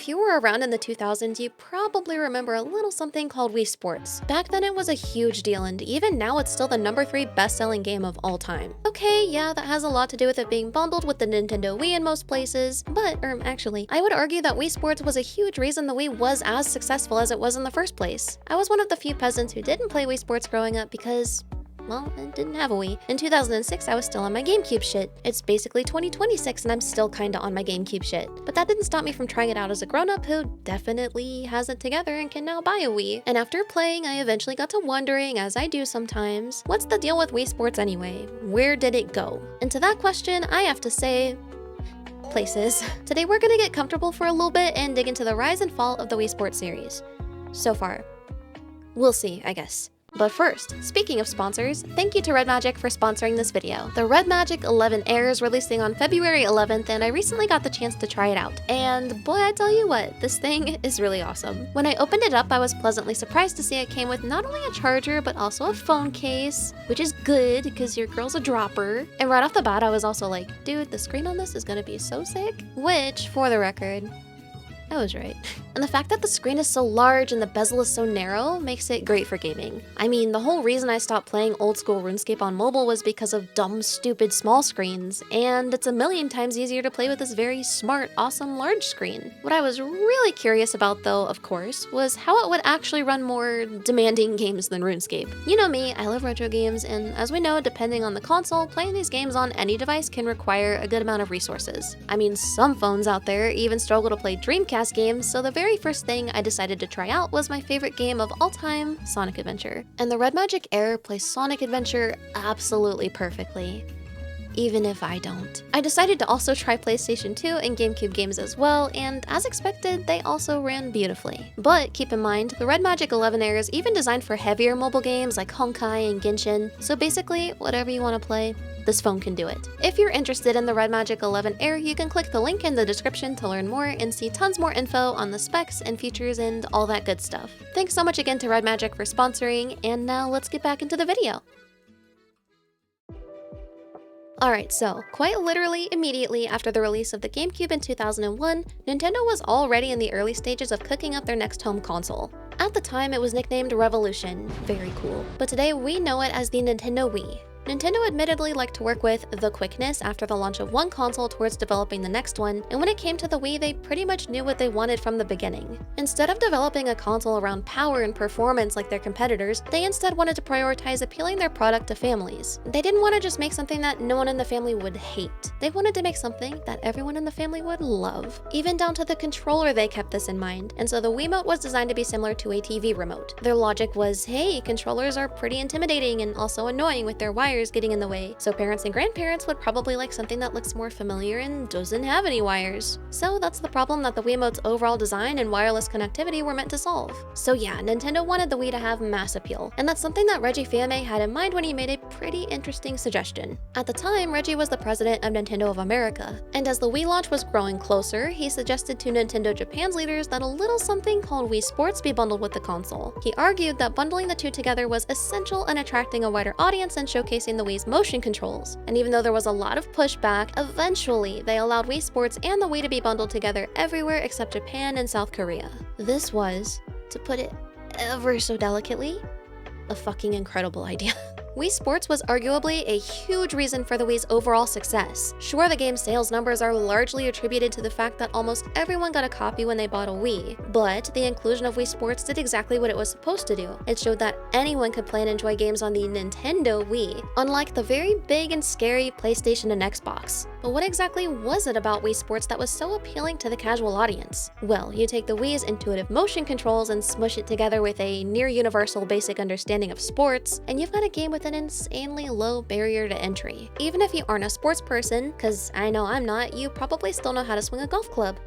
If you were around in the 2000s, you probably remember a little something called Wii Sports. Back then it was a huge deal, and even now it's still the #3 best-selling game of all time. Okay, yeah, that has a lot to do with it being bundled with the Nintendo Wii in most places, but, actually, I would argue that Wii Sports was a huge reason the Wii was as successful as it was in the first place. I was one of the few peasants who didn't play Wii Sports growing up because, well, I didn't have a Wii. In 2006, I was still on my GameCube shit. It's basically 2026 and I'm still kinda on my GameCube shit. But that didn't stop me from trying it out as a grown-up who definitely has it together and can now buy a Wii. And after playing, I eventually got to wondering, as I do sometimes, what's the deal with Wii Sports anyway? Where did it go? And to that question, I have to say, places. Today we're gonna get comfortable for a little bit and dig into the rise and fall of the Wii Sports series. So far. We'll see, I guess. But first, speaking of sponsors, thank you to Redmagic for sponsoring this video. The Redmagic 11 Air is releasing on February 11th, and I recently got the chance to try it out. And boy, I tell you what, this thing is really awesome. When I opened it up, I was pleasantly surprised to see it came with not only a charger, but also a phone case, which is good, because your girl's a dropper. And right off the bat, I was also like, dude, the screen on this is gonna be so sick. Which, for the record, I was right. And the fact that the screen is so large and the bezel is so narrow makes it great for gaming. I mean, the whole reason I stopped playing old school RuneScape on mobile was because of dumb, stupid small screens, and it's a million times easier to play with this very smart, awesome large screen. What I was really curious about though, of course, was how it would actually run more demanding games than RuneScape. You know me, I love retro games, and as we know, depending on the console, playing these games on any device can require a good amount of resources. I mean, some phones out there even struggle to play Dreamcast games, so the very first thing I decided to try out was my favorite game of all time, Sonic Adventure. And the Redmagic Air plays Sonic Adventure absolutely perfectly. Even if I don't. I decided to also try PlayStation 2 and GameCube games as well, and as expected, they also ran beautifully. But keep in mind, the Redmagic 11 Air is even designed for heavier mobile games like Honkai and Genshin, so basically, whatever you want to play, this phone can do it. If you're interested in the Redmagic 11 Air, you can click the link in the description to learn more and see tons more info on the specs and features and all that good stuff. Thanks so much again to Redmagic for sponsoring, and now let's get back into the video. Alright, so, quite literally immediately after the release of the GameCube in 2001, Nintendo was already in the early stages of cooking up their next home console. At the time, it was nicknamed Revolution, very cool, but today we know it as the Nintendo Wii. Nintendo admittedly liked to work with the quickness after the launch of one console towards developing the next one, and when it came to the Wii, they pretty much knew what they wanted from the beginning. Instead of developing a console around power and performance like their competitors, they instead wanted to prioritize appealing their product to families. They didn't want to just make something that no one in the family would hate. They wanted to make something that everyone in the family would love. Even down to the controller they kept this in mind, and so the Wiimote was designed to be similar to a TV remote. Their logic was, hey, controllers are pretty intimidating and also annoying with their wires getting in the way, so parents and grandparents would probably like something that looks more familiar and doesn't have any wires. So that's the problem that the Wiimote's overall design and wireless connectivity were meant to solve. So yeah, Nintendo wanted the Wii to have mass appeal, and that's something that Reggie Fils-Aimé had in mind when he made a pretty interesting suggestion. At the time, Reggie was the president of Nintendo of America, and as the Wii launch was growing closer, he suggested to Nintendo Japan's leaders that a little something called Wii Sports be bundled with the console. He argued that bundling the two together was essential in attracting a wider audience and showcasing the Wii's motion controls. And even though there was a lot of pushback, eventually they allowed Wii Sports and the Wii to be bundled together everywhere except Japan and South Korea. This was, to put it ever so delicately, a fucking incredible idea. Wii Sports was arguably a huge reason for the Wii's overall success. Sure, the game's sales numbers are largely attributed to the fact that almost everyone got a copy when they bought a Wii, but the inclusion of Wii Sports did exactly what it was supposed to do. It showed that anyone could play and enjoy games on the Nintendo Wii, unlike the very big and scary PlayStation and Xbox. But what exactly was it about Wii Sports that was so appealing to the casual audience? Well, you take the Wii's intuitive motion controls and smush it together with a near-universal basic understanding of sports, and you've got a game with an insanely low barrier to entry. Even if you aren't a sports person, cause I know I'm not, you probably still know how to swing a golf club.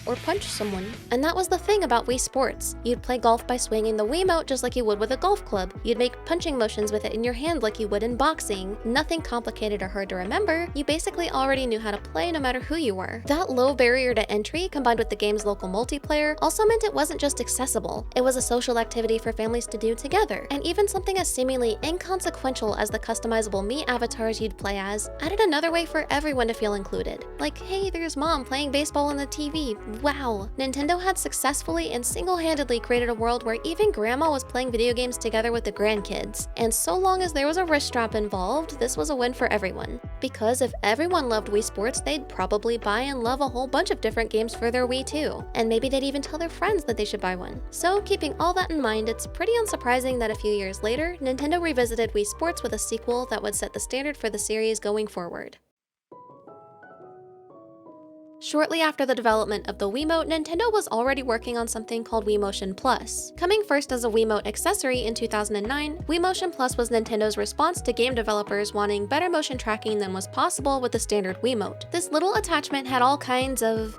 or punch someone. And that was the thing about Wii Sports. You'd play golf by swinging the Wiimote just like you would with a golf club. You'd make punching motions with it in your hand like you would in boxing. Nothing complicated or hard to remember. You basically already knew how to play no matter who you were. That low barrier to entry, combined with the game's local multiplayer, also meant it wasn't just accessible. It was a social activity for families to do together. And even something as seemingly inconsequential as the customizable Mii avatars you'd play as added another way for everyone to feel included. Like, hey, there's mom playing baseball on the TV. Wow, Nintendo had successfully and single-handedly created a world where even grandma was playing video games together with the grandkids. And so long as there was a wrist strap involved, this was a win for everyone. Because if everyone loved Wii Sports, they'd probably buy and love a whole bunch of different games for their Wii too. And maybe they'd even tell their friends that they should buy one. So keeping all that in mind, it's pretty unsurprising that a few years later, Nintendo revisited Wii Sports with a sequel that would set the standard for the series going forward. Shortly after the development of the Wiimote, Nintendo was already working on something called Wii Motion Plus. Coming first as a Wiimote accessory in 2009, Wii Motion Plus was Nintendo's response to game developers wanting better motion tracking than was possible with the standard Wiimote. This little attachment had all kinds of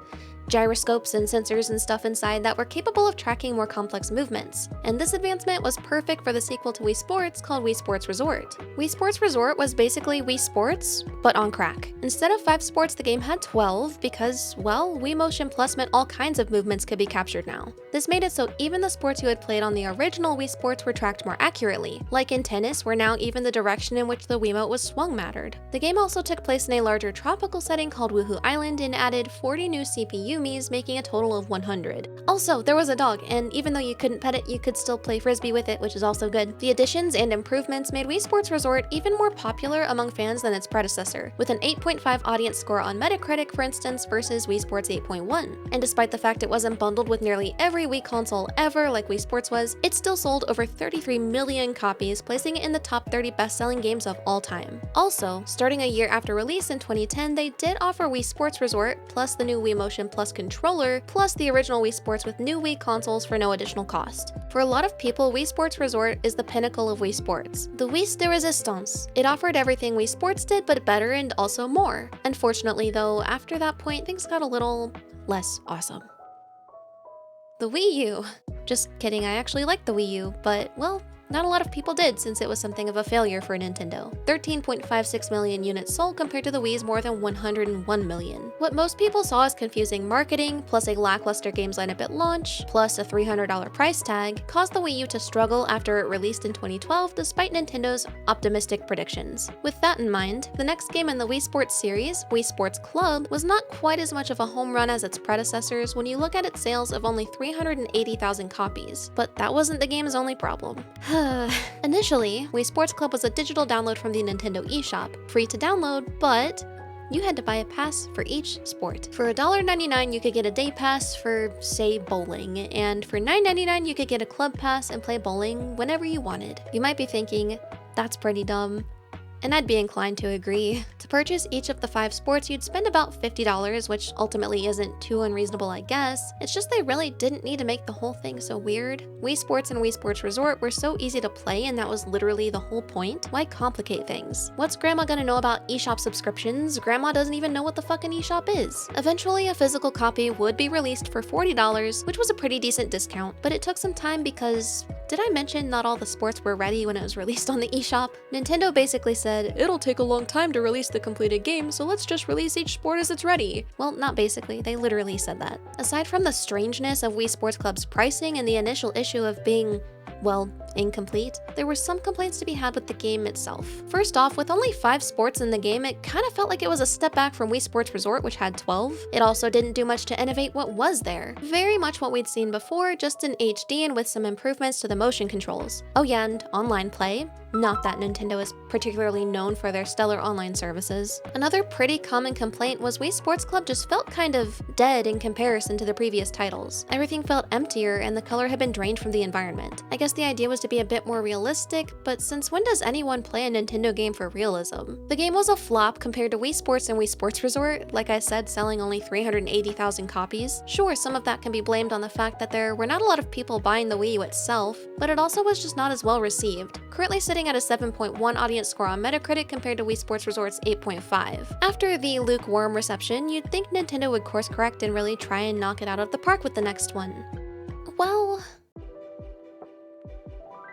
gyroscopes and sensors and stuff inside that were capable of tracking more complex movements. And this advancement was perfect for the sequel to Wii Sports called Wii Sports Resort. Wii Sports Resort was basically Wii Sports, but on crack. Instead of 5 sports, the game had 12 because, well, Wii Motion Plus meant all kinds of movements could be captured now. This made it so even the sports you had played on the original Wii Sports were tracked more accurately. Like in tennis, where now even the direction in which the Wiimote was swung mattered. The game also took place in a larger tropical setting called Woohoo Island and added 40 new CPU Miis, making a total of 100. Also, there was a dog, and even though you couldn't pet it, you could still play frisbee with it, which is also good. The additions and improvements made Wii Sports Resort even more popular among fans than its predecessor, with an 8.5 audience score on Metacritic, for instance, versus Wii Sports 8.1. And despite the fact it wasn't bundled with nearly every Wii console ever like Wii Sports was, it still sold over 33 million copies, placing it in the top 30 best-selling games of all time. Also, starting a year after release in 2010, they did offer Wii Sports Resort, plus the new Wii Motion Plus controller, plus the original Wii Sports with new Wii consoles for no additional cost. For a lot of people, Wii Sports Resort is the pinnacle of Wii Sports. The Wii de Resistance. It offered everything Wii Sports did, but better and also more. Unfortunately though, after that point, things got a little less awesome. The Wii U. Just kidding, I actually like the Wii U, but well, not a lot of people did since it was something of a failure for Nintendo. 13.56 million units sold compared to the Wii's more than 101 million. What most people saw as confusing marketing, plus a lackluster games lineup at launch, plus a $300 price tag, caused the Wii U to struggle after it released in 2012 despite Nintendo's optimistic predictions. With that in mind, the next game in the Wii Sports series, Wii Sports Club, was not quite as much of a home run as its predecessors when you look at its sales of only 380,000 copies. But that wasn't the game's only problem. Initially, Wii Sports Club was a digital download from the Nintendo eShop, free to download, but you had to buy a pass for each sport. For $1.99, you could get a day pass for, say, bowling, and for $9.99, you could get a club pass and play bowling whenever you wanted. You might be thinking, that's pretty dumb. And I'd be inclined to agree. To purchase each of the 5 sports, you'd spend about $50, which ultimately isn't too unreasonable, I guess. It's just they really didn't need to make the whole thing so weird. Wii Sports and Wii Sports Resort were so easy to play, and that was literally the whole point. Why complicate things? What's grandma gonna know about eShop subscriptions? Grandma doesn't even know what the fuck an eShop is. Eventually, a physical copy would be released for $40, which was a pretty decent discount, but it took some time because, did I mention not all the sports were ready when it was released on the eShop? Nintendo basically said, it'll take a long time to release the completed game, so let's just release each sport as it's ready. Well, not basically, they literally said that. Aside from the strangeness of Wii Sports Club's pricing and the initial issue of being, well, incomplete, there were some complaints to be had with the game itself. First off, with only 5 sports in the game, it kind of felt like it was a step back from Wii Sports Resort, which had 12. It also didn't do much to innovate what was there. Very much what we'd seen before, just in HD and with some improvements to the motion controls. Oh yeah, and online play. Not that Nintendo is particularly known for their stellar online services. Another pretty common complaint was Wii Sports Club just felt kind of dead in comparison to the previous titles. Everything felt emptier and the color had been drained from the environment. I guess the idea was to be a bit more realistic, but since when does anyone play a Nintendo game for realism? The game was a flop compared to Wii Sports and Wii Sports Resort, like I said, selling only 380,000 copies. Sure, some of that can be blamed on the fact that there were not a lot of people buying the Wii U itself, but it also was just not as well received. Currently sitting at a 7.1 audience score on Metacritic compared to Wii Sports Resort's 8.5. After the lukewarm reception, you'd think Nintendo would course correct and really try and knock it out of the park with the next one. Well,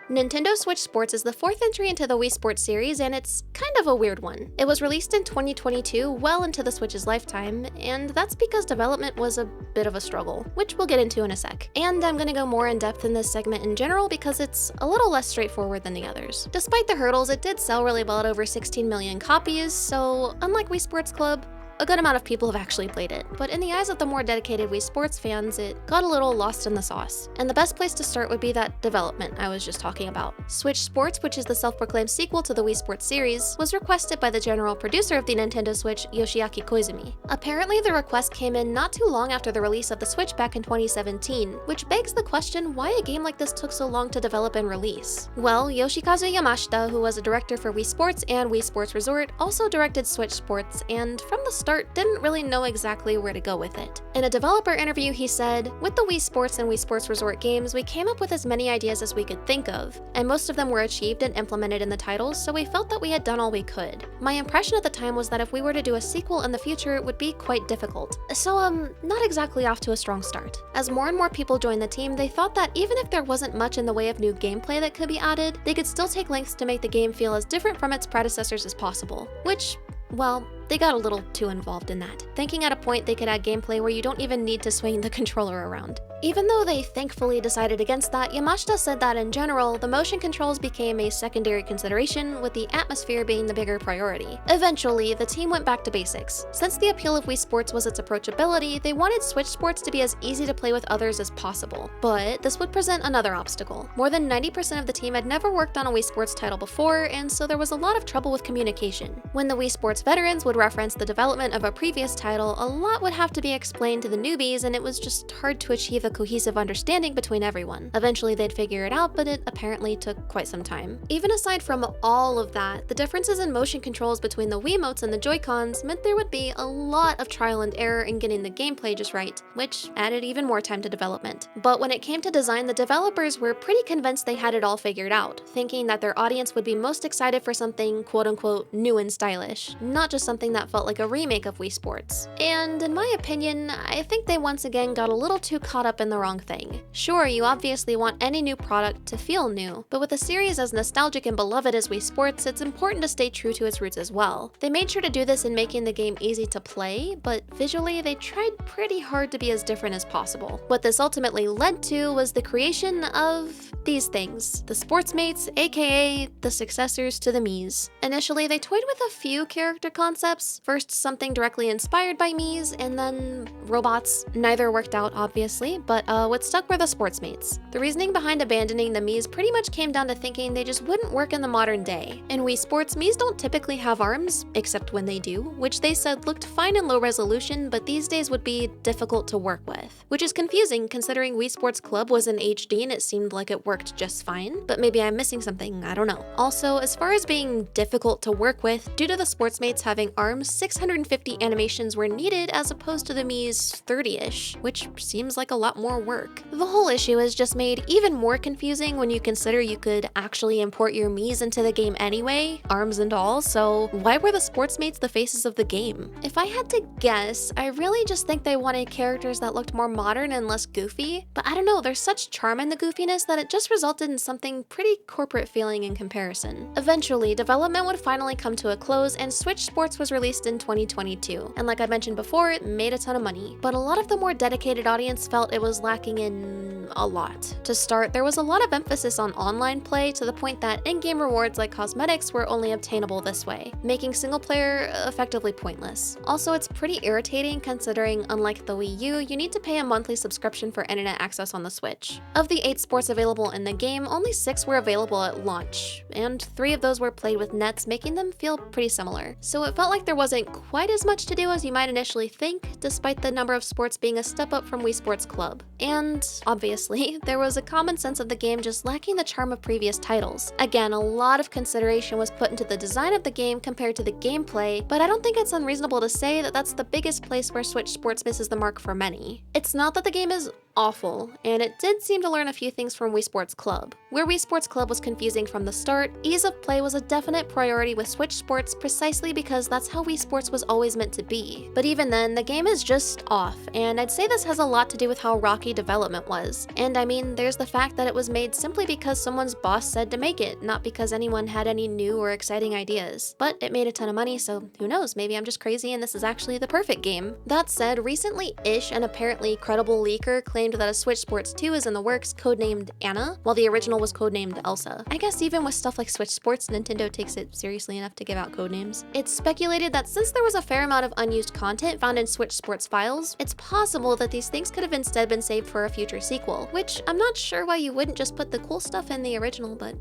Nintendo Switch Sports is the 4th entry into the Wii Sports series, and it's kind of a weird one. It was released in 2022, well into the Switch's lifetime, and that's because development was a bit of a struggle, which we'll get into in a sec. And I'm gonna go more in depth in this segment in general because it's a little less straightforward than the others. Despite the hurdles, it did sell really well at over 16 million copies, so unlike Wii Sports Club, a good amount of people have actually played it. But in the eyes of the more dedicated Wii Sports fans, it got a little lost in the sauce. And the best place to start would be that development I was just talking about. Switch Sports, which is the self-proclaimed sequel to the Wii Sports series, was requested by the general producer of the Nintendo Switch, Yoshiaki Koizumi. Apparently, the request came in not too long after the release of the Switch back in 2017, which begs the question why a game like this took so long to develop and release. Well, Yoshikazu Yamashita, who was a director for Wii Sports and Wii Sports Resort, also directed Switch Sports, and from the start didn't really know exactly where to go with it. In a developer interview, he said, "With the Wii Sports and Wii Sports Resort games, we came up with as many ideas as we could think of, and most of them were achieved and implemented in the titles, so we felt that we had done all we could. My impression at the time was that if we were to do a sequel in the future, it would be quite difficult." So, not exactly off to a strong start. As more and more people joined the team, they thought that even if there wasn't much in the way of new gameplay that could be added, they could still take lengths to make the game feel as different from its predecessors as possible. Which, well, they got a little too involved in that, thinking at a point they could add gameplay where you don't even need to swing the controller around. Even though they thankfully decided against that, Yamashita said that in general, the motion controls became a secondary consideration, with the atmosphere being the bigger priority. Eventually, the team went back to basics. Since the appeal of Wii Sports was its approachability, they wanted Switch Sports to be as easy to play with others as possible. But this would present another obstacle. More than 90% of the team had never worked on a Wii Sports title before, and so there was a lot of trouble with communication. When the Wii Sports veterans would reference the development of a previous title, a lot would have to be explained to the newbies, and it was just hard to achieve a cohesive understanding between everyone. Eventually they'd figure it out, but it apparently took quite some time. Even aside from all of that, the differences in motion controls between the Wiimotes and the Joy-Cons meant there would be a lot of trial and error in getting the gameplay just right, which added even more time to development. But when it came to design, the developers were pretty convinced they had it all figured out, thinking that their audience would be most excited for something quote-unquote new and stylish, not just something that felt like a remake of Wii Sports. And in my opinion, I think they once again got a little too caught up in the wrong thing. Sure, you obviously want any new product to feel new, but with a series as nostalgic and beloved as Wii Sports, it's important to stay true to its roots as well. They made sure to do this in making the game easy to play, but visually they tried pretty hard to be as different as possible. What this ultimately led to was the creation of these things, the Sportsmates, aka the successors to the Miis. Initially, they toyed with a few character concepts, first something directly inspired by Miis, and then robots. Neither worked out, obviously, but what stuck were the Sportsmates. The reasoning behind abandoning the Miis pretty much came down to thinking they just wouldn't work in the modern day. In Wii Sports, Miis don't typically have arms, except when they do, which they said looked fine in low resolution, but these days would be difficult to work with. Which is confusing considering Wii Sports Club was in HD and it seemed like it worked just fine, but maybe I'm missing something, I don't know. Also, as far as being difficult to work with, due to the Sportsmates having arms, 650 animations were needed as opposed to the Mii's 30-ish, which seems like a lot more work. The whole issue is just made even more confusing when you consider you could actually import your Miis into the game anyway, arms and all, so why were the Sportsmates the faces of the game? If I had to guess, I really just think they wanted characters that looked more modern and less goofy, but I don't know, there's such charm in the goofiness that it just resulted in something pretty corporate feeling in comparison. Eventually, development would finally come to a close and Switch Sports was released in 2022, and like I mentioned before, it made a ton of money. But a lot of the more dedicated audience felt it was lacking in a lot. To start, there was a lot of emphasis on online play to the point that in-game rewards like cosmetics were only obtainable this way, making single player effectively pointless. Also, it's pretty irritating considering unlike the Wii U, you need to pay a monthly subscription for internet access on the Switch. Of the 8 sports available in the game, only 6 were available at launch, and 3 of those were played with nets, making them feel pretty similar. So it felt like there wasn't quite as much to do as you might initially think, despite the number of sports being a step up from Wii Sports Club. And obviously, there was a common sense of the game just lacking the charm of previous titles. Again, a lot of consideration was put into the design of the game compared to the gameplay, but I don't think it's unreasonable to say that that's the biggest place where Switch Sports misses the mark for many. It's not that the game is awful, and it did seem to learn a few things from Wii Sports Club. Where Wii Sports Club was confusing from the start, ease of play was a definite priority with Switch Sports precisely because that's how Wii Sports was always meant to be. But even then, the game is just off, and I'd say this has a lot to do with how rocky development was. And I mean, there's the fact that it was made simply because someone's boss said to make it, not because anyone had any new or exciting ideas. But it made a ton of money, so who knows, maybe I'm just crazy and this is actually the perfect game. That said, recently-ish, an apparently credible leaker claimed claimed that a Switch Sports 2 is in the works, codenamed Anna, while the original was codenamed Elsa. I guess even with stuff like Switch Sports, Nintendo takes it seriously enough to give out codenames. It's speculated that since there was a fair amount of unused content found in Switch Sports files, it's possible that these things could have instead been saved for a future sequel, which I'm not sure why you wouldn't just put the cool stuff in the original, but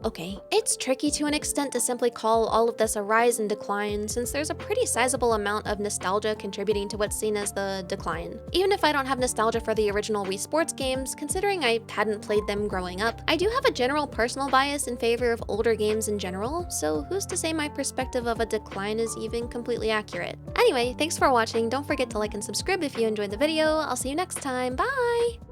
okay. It's tricky to an extent to simply call all of this a rise and decline, since there's a pretty sizable amount of nostalgia contributing to what's seen as the decline. Even if I don't have nostalgia for the original Wii Sports games, considering I hadn't played them growing up, I do have a general personal bias in favor of older games in general, so who's to say my perspective of a decline is even completely accurate? Anyway, thanks for watching. Don't forget to like and subscribe if you enjoyed the video. I'll see you next time. Bye!